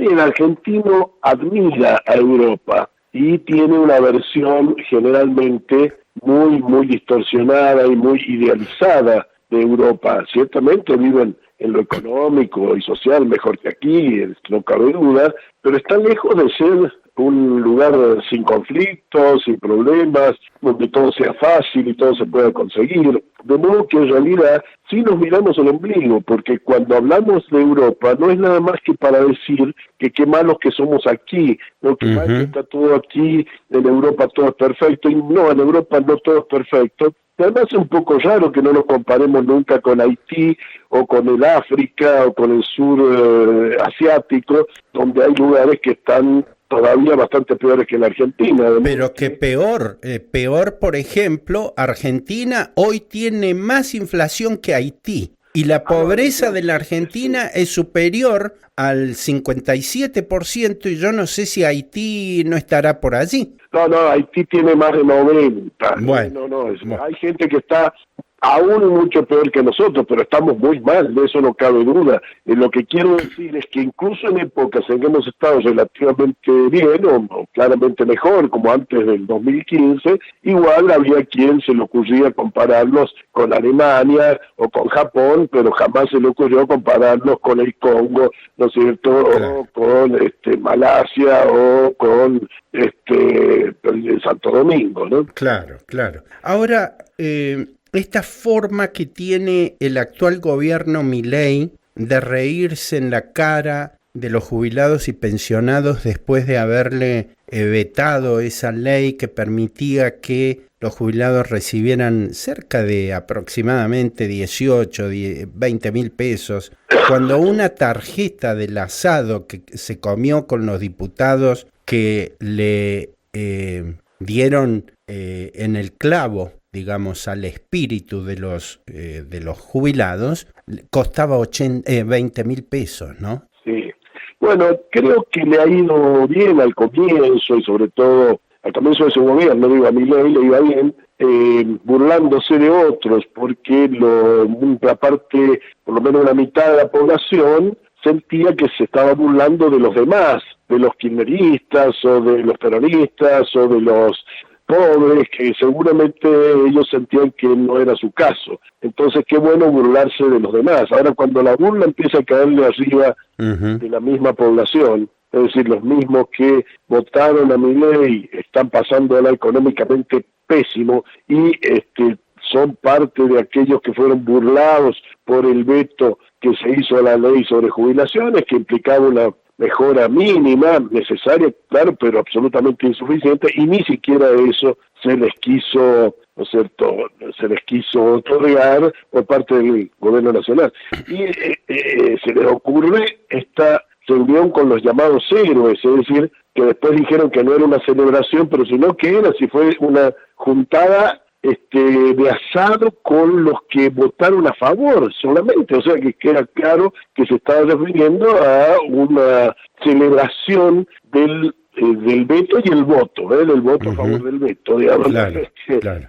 el argentino admira a Europa y tiene una versión generalmente muy distorsionada y muy idealizada de Europa. Ciertamente viven en lo económico y social mejor que aquí, no cabe duda, pero está lejos de ser un lugar sin conflictos, sin problemas, donde todo sea fácil y todo se pueda conseguir. De modo que en realidad sí nos miramos el ombligo, porque cuando hablamos de Europa no es nada más que para decir que qué malos que somos aquí, o que mal que está todo aquí, en Europa todo es perfecto, y no, en Europa no todo es perfecto. Además es un poco raro que no nos comparemos nunca con Haití o con el África o con el sur asiático, donde hay lugares que están todavía bastante peores que la Argentina. Pero que peor, por ejemplo, Argentina hoy tiene más inflación que Haití. Y la pobreza de la Argentina es superior al 57%, y yo no sé si Haití no estará por allí. No, Haití tiene más de 90. Bueno, Hay gente que está aún mucho peor que nosotros, pero estamos muy mal, de eso no cabe duda. Lo que quiero decir es que incluso en épocas en que hemos estado relativamente bien, o claramente mejor, como antes del 2015, igual había quien se le ocurría compararlos con Alemania o con Japón, pero jamás se le ocurrió compararlos con el Congo, ¿no es cierto?, claro, o con Malasia o con Santo Domingo, ¿no? Claro. Ahora, esta forma que tiene el actual gobierno Milei de reírse en la cara de los jubilados y pensionados después de haberle vetado esa ley que permitía que los jubilados recibieran cerca de aproximadamente 18, 20 mil pesos, cuando una tarjeta del asado que se comió con los diputados que le dieron en el clavo, digamos, al espíritu de los jubilados, costaba 20 mil pesos, ¿no? Sí. Bueno, creo que le ha ido bien al comienzo, y sobre todo al comienzo de su gobierno, digo, a Milei le iba bien, burlándose de otros, porque la parte, por lo menos la mitad de la población, sentía que se estaba burlando de los demás, de los kirchneristas, o de los peronistas, o de los pobres, que seguramente ellos sentían que no era su caso. Entonces, qué bueno burlarse de los demás. Ahora, cuando la burla empieza a caerle arriba de la misma población, es decir, los mismos que votaron a Milei están pasándola económicamente pésimo, y son parte de aquellos que fueron burlados por el veto que se hizo a la ley sobre jubilaciones, que implicaba una mejora mínima, necesaria, claro, pero absolutamente insuficiente, y ni siquiera eso se les quiso, ¿no es cierto?, se les quiso otorgar por parte del gobierno nacional. Y se les ocurre esta reunión con los llamados héroes, es decir, que después dijeron que no era una celebración, pero sino que era, si fue una juntada de asado con los que votaron a favor solamente, o sea que queda claro que se estaba refiriendo a una celebración del veto y el voto, el voto a favor del veto, digamos. Claro.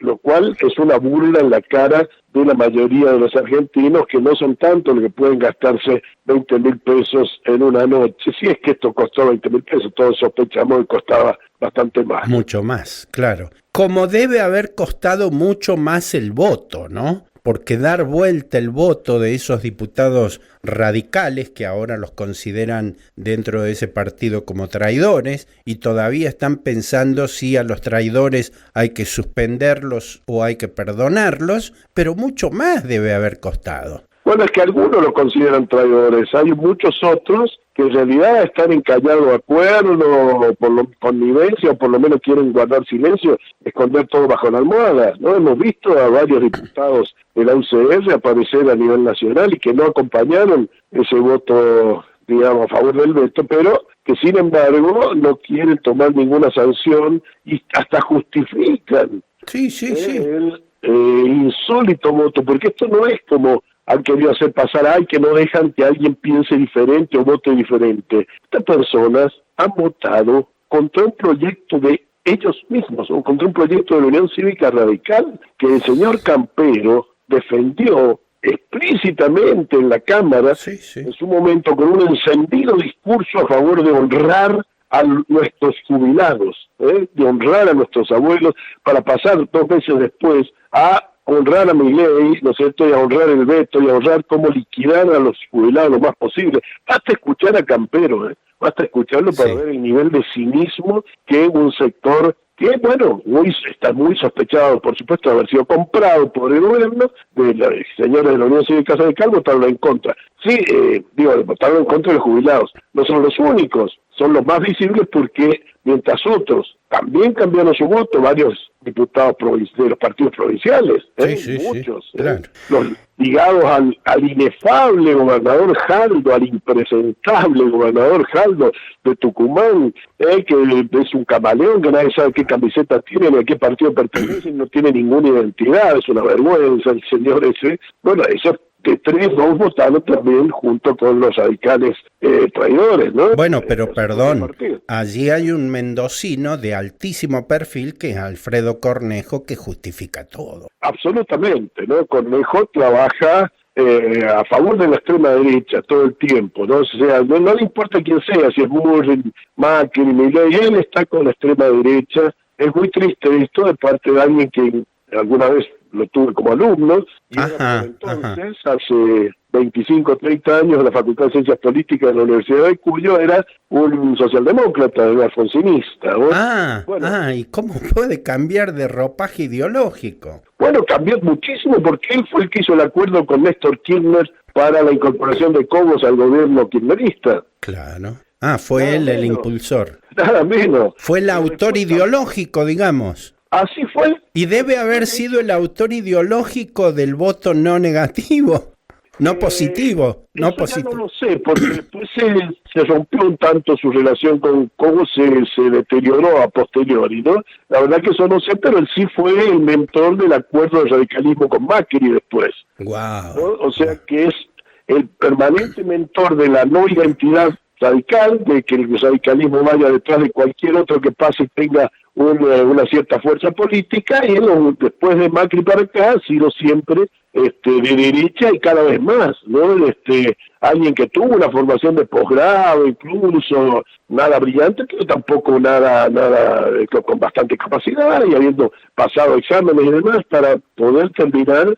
Lo cual es una burla en la cara de la mayoría de los argentinos, que no son tantos los que pueden gastarse 20 mil pesos en una noche. Si es que esto costó 20 mil pesos, todos sospechamos que costaba bastante más. Mucho más, claro. Como debe haber costado mucho más el voto, ¿no? Porque dar vuelta el voto de esos diputados radicales, que ahora los consideran dentro de ese partido como traidores, y todavía están pensando si a los traidores hay que suspenderlos o hay que perdonarlos, pero mucho más debe haber costado. Bueno, es que algunos lo consideran traidores, hay muchos otros que en realidad están en callado acuerdo, por connivencia, o por lo menos quieren guardar silencio, esconder todo bajo la almohada, ¿no? Hemos visto a varios diputados de la UCR aparecer a nivel nacional y que no acompañaron ese voto, digamos, a favor del veto, pero que sin embargo no quieren tomar ninguna sanción y hasta justifican el insólito voto, porque esto no es como han querido hacer pasar, que no dejan que alguien piense diferente o vote diferente. Estas personas han votado contra un proyecto de ellos mismos, o contra un proyecto de la Unión Cívica Radical, que el señor Campero defendió explícitamente en la Cámara, en su momento, con un encendido discurso a favor de honrar a nuestros jubilados, de honrar a nuestros abuelos, para pasar 2 meses después a honrar a Milei, ¿no es cierto?, y a honrar el veto, y a honrar cómo liquidar a los jubilados lo más posible. Basta escuchar a Campero, basta escucharlo para ver el nivel de cinismo que un sector que, bueno, está muy sospechado, por supuesto, de haber sido comprado por el gobierno, de la señora de la Unión Cívica Casa de Calvo, votaron en contra. Sí, votaron en contra de los jubilados. No son los únicos, son los más visibles porque mientras otros también cambiaron su voto, varios diputados de los partidos provinciales, muchos, claro. Los ligados al inefable gobernador Jaldo, al impresentable gobernador Jaldo de Tucumán, que es un camaleón, que nadie sabe qué camiseta tiene ni a qué partido pertenece, no tiene ninguna identidad, es una vergüenza el señor ese. Bueno, eso de 2 votaron también junto con los radicales traidores, ¿no? Bueno, pero perdón, allí hay un mendocino de altísimo perfil que es Alfredo Cornejo, que justifica todo. Absolutamente, ¿no? Cornejo trabaja a favor de la extrema derecha todo el tiempo, ¿no? O sea, no le importa quién sea, si es Bullrich, Macri, Milei, él está con la extrema derecha. Es muy triste esto de parte de alguien que alguna vez lo tuve como alumno, y entonces, hace 25, 30 años, en la Facultad de Ciencias Políticas de la Universidad de Cuyo, era un socialdemócrata, un alfonsinista, ¿no? ¿Y cómo puede cambiar de ropaje ideológico? Bueno, cambió muchísimo porque él fue el que hizo el acuerdo con Néstor Kirchner para la incorporación de Cobos al gobierno kirchnerista. Claro. Fue él el impulsor. Nada menos. Fue el autor ideológico, digamos. Así fue. Y debe haber sido el autor ideológico del voto no negativo, no positivo. No lo sé, porque después se rompió un tanto su relación con cómo se deterioró a posteriori, ¿no? La verdad que eso no sé, pero él sí fue el mentor del acuerdo de radicalismo con Macri después. Wow. ¿No? O sea que es el permanente mentor de la no identidad radical, de que el radicalismo vaya detrás de cualquier otro que pase y tenga una cierta fuerza política, y él, después de Macri para acá, ha sido siempre de derecha y cada vez más, ¿no? Alguien que tuvo una formación de posgrado, incluso nada brillante, pero tampoco nada con bastante capacidad, y habiendo pasado exámenes y demás para poder terminar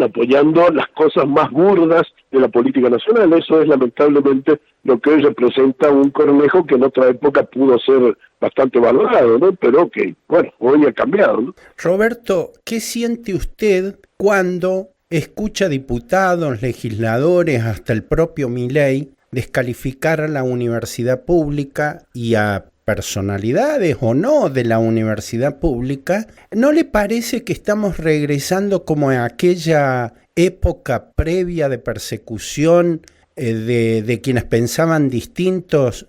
apoyando las cosas más burdas de la política nacional. Eso es lamentablemente lo que hoy representa un Cornejo que en otra época pudo ser bastante valorado, ¿no? Pero que, hoy ha cambiado, ¿no? Roberto, ¿qué siente usted cuando escucha diputados, legisladores, hasta el propio Milei, descalificar a la universidad pública y a personalidades o no de la universidad pública? ¿No le parece que estamos regresando como a aquella época previa de persecución de quienes pensaban distintos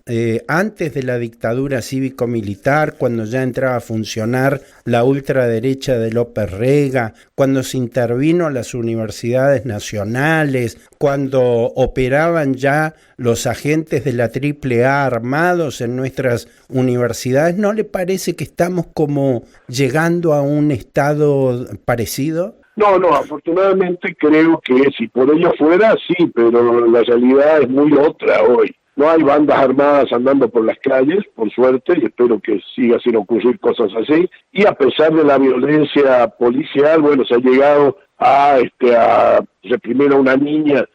antes de la dictadura cívico-militar, cuando ya entraba a funcionar la ultraderecha de López Rega, cuando se intervino a las universidades nacionales, cuando operaban ya los agentes de la AAA armados en nuestras universidades? ¿No le parece que estamos como llegando a un estado parecido? No, afortunadamente creo que si por ello fuera, sí, pero la realidad es muy otra hoy. No hay bandas armadas andando por las calles, por suerte, y espero que siga sin ocurrir cosas así. Y a pesar de la violencia policial, se ha llegado a reprimir a una niña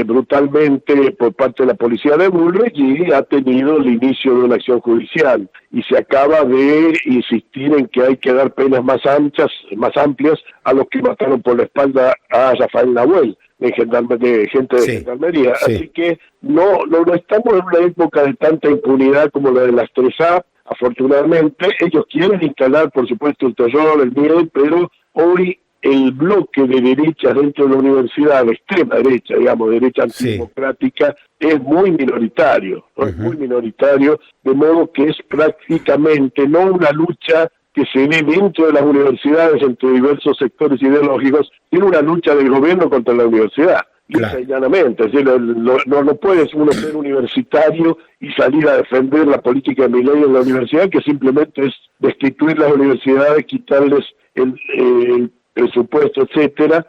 brutalmente por parte de la policía de Bullrich, y ha tenido el inicio de una acción judicial, y se acaba de insistir en que hay que dar penas más amplias a los que mataron por la espalda a Rafael Nahuel, de gente de gendarmería. Sí. Así que no estamos en una época de tanta impunidad como la de las 3A. Afortunadamente ellos quieren instalar, por supuesto, el terror, el miedo, pero hoy el bloque de derechas dentro de la universidad, de extrema derecha, digamos, derecha antidemocrática, es muy minoritario, ¿no? Es muy minoritario, de modo que es prácticamente no una lucha que se ve dentro de las universidades entre diversos sectores ideológicos, sino una lucha del gobierno contra la universidad. Claro. Llanamente, es decir, no puedes uno ser universitario y salir a defender la política de Milei en la universidad, que simplemente es destituir las universidades, quitarles el presupuesto, etcétera,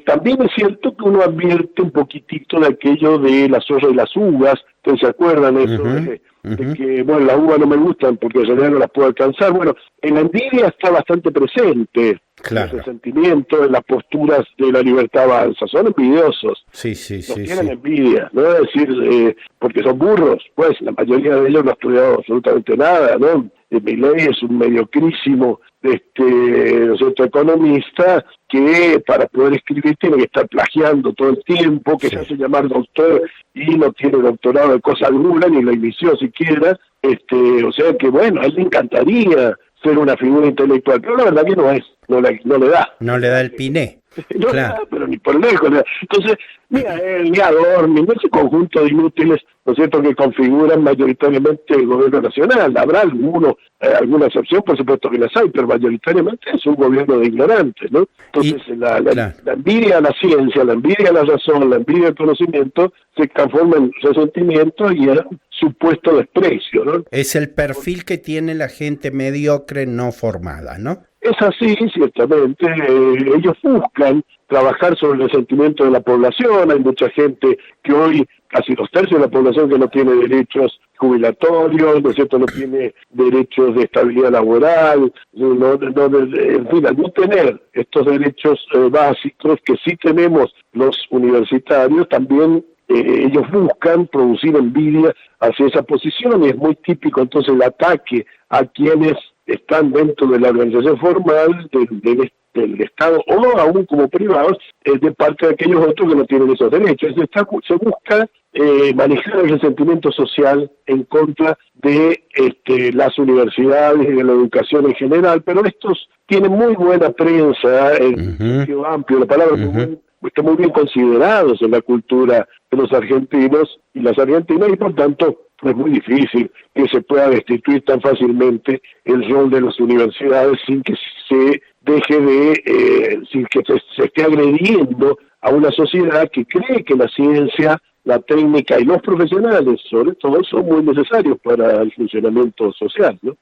También es cierto que uno advierte un poquitito de aquello de la soya y las uvas. ¿Ustedes se acuerdan eso? De que, bueno, las uvas no me gustan porque en realidad no las puedo alcanzar. Bueno, en la envidia está bastante presente. Claro. Ese sentimiento en las posturas de la libertad avanza. Son envidiosos. Sí, Tienen envidia, ¿no? Es decir, porque son burros. Pues la mayoría de ellos no ha estudiado absolutamente nada, ¿no? Milei es un mediocrísimo economista que para poder escribir tiene que estar plagiando todo el tiempo, que se hace llamar doctor y no tiene doctorado de cosa alguna, ni lo inició siquiera, o sea que bueno, a él le encantaría ser una figura intelectual, pero la verdad que no es, no le da. No le da el piné. No le da, pero ni por lejos. Entonces, mira, él, ni Adorni, ese conjunto de inútiles, ¿no es cierto?, que configuran mayoritariamente el gobierno nacional. Habrá alguna excepción, por supuesto que las hay, pero mayoritariamente es un gobierno de ignorantes, ¿no? Entonces, la envidia a la ciencia, la envidia a la razón, la envidia al conocimiento, se transforma en resentimiento y en supuesto desprecio, ¿no? Es el perfil que tiene la gente mediocre no formada, ¿no? Es así, ciertamente. Ellos buscan trabajar sobre el sentimiento de la población. Hay mucha gente que hoy, casi 2/3 de la población que no tiene derechos jubilatorios, ¿no es cierto?, no tiene derechos de estabilidad laboral, en fin, al no tener estos derechos básicos que sí tenemos los universitarios, también ellos buscan producir envidia hacia esa posición, y es muy típico entonces el ataque a quienes están dentro de la organización formal del Estado o aún como privados, de parte de aquellos otros que no tienen esos derechos. Se busca manejar el resentimiento social en contra de las universidades y de la educación en general, pero estos tienen muy buena prensa en sentido amplio, la palabra están muy bien considerados en la cultura de los argentinos y las argentinas, y por tanto es muy difícil que se pueda destituir tan fácilmente el rol de las universidades sin que se deje sin que se esté agrediendo a una sociedad que cree que la ciencia, la técnica y los profesionales, sobre todo, son muy necesarios para el funcionamiento social, ¿no?